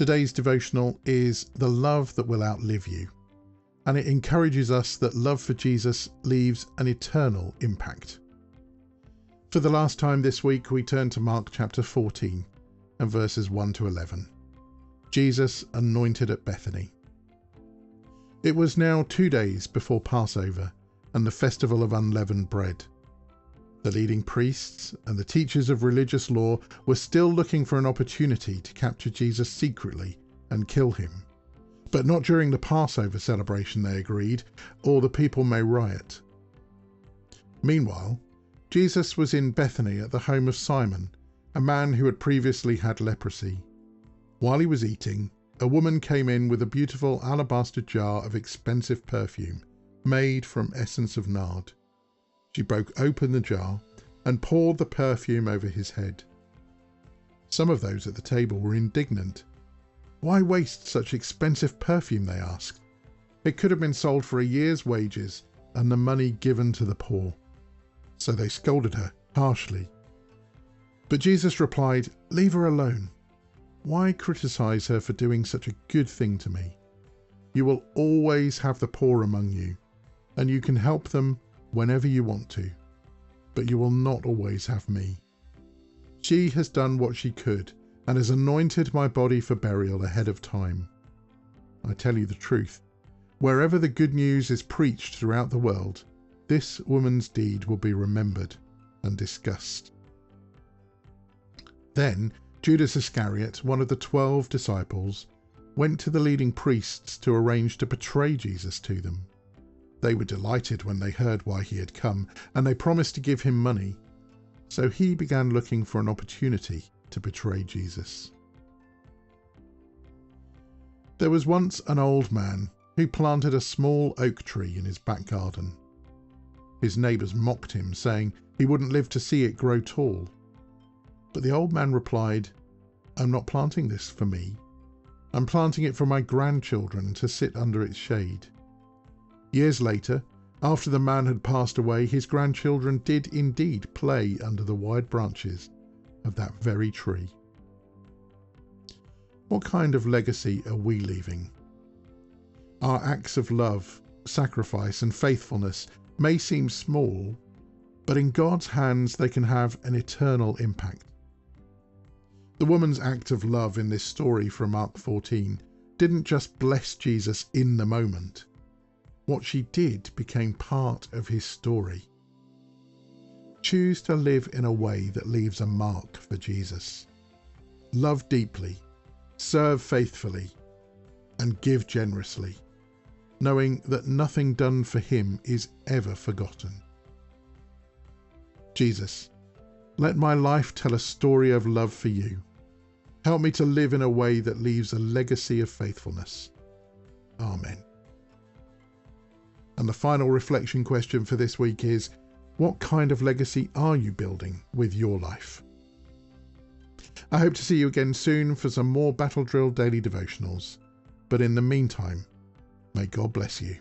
Today's devotional is The Love That Will Outlive You, and it encourages us that love for Jesus leaves an eternal impact. For the last time this week, we turn to Mark chapter 14 and verses 1 to 11. Jesus anointed at Bethany. It was now 2 days before Passover and the festival of unleavened bread. The leading priests and the teachers of religious law were still looking for an opportunity to capture Jesus secretly and kill him. But not during the Passover celebration, they agreed, or the people may riot. Meanwhile, Jesus was in Bethany at the home of Simon, a man who had previously had leprosy. While he was eating, a woman came in with a beautiful alabaster jar of expensive perfume made from essence of nard. She broke open the jar and poured the perfume over his head. Some of those at the table were indignant. Why waste such expensive perfume, they asked. It could have been sold for a year's wages and the money given to the poor. So they scolded her harshly. But Jesus replied, "Leave her alone. Why criticize her for doing such a good thing to me? You will always have the poor among you, and you can help them whenever you want to, but you will not always have me. She has done what she could and has anointed my body for burial ahead of time. I tell you the truth, wherever the good news is preached throughout the world, this woman's deed will be remembered and discussed." Then Judas Iscariot, one of the 12 disciples, went to the leading priests to arrange to betray Jesus to them. They were delighted when they heard why he had come, and they promised to give him money. So he began looking for an opportunity to betray Jesus. There was once an old man who planted a small oak tree in his back garden. His neighbours mocked him, saying he wouldn't live to see it grow tall. But the old man replied, "I'm not planting this for me. I'm planting it for my grandchildren to sit under its shade." Years later, after the man had passed away, his grandchildren did indeed play under the wide branches of that very tree. What kind of legacy are we leaving? Our acts of love, sacrifice, and faithfulness may seem small, but in God's hands they can have an eternal impact. The woman's act of love in this story from Mark 14 didn't just bless Jesus in the moment. What she did became part of his story. Choose to live in a way that leaves a mark for Jesus. Love deeply, serve faithfully, and give generously, knowing that nothing done for him is ever forgotten. Jesus, let my life tell a story of love for you. Help me to live in a way that leaves a legacy of faithfulness. Amen. And the final reflection question for this week is, what kind of legacy are you building with your life? I hope to see you again soon for some more Battle Drill daily devotionals. But in the meantime, may God bless you.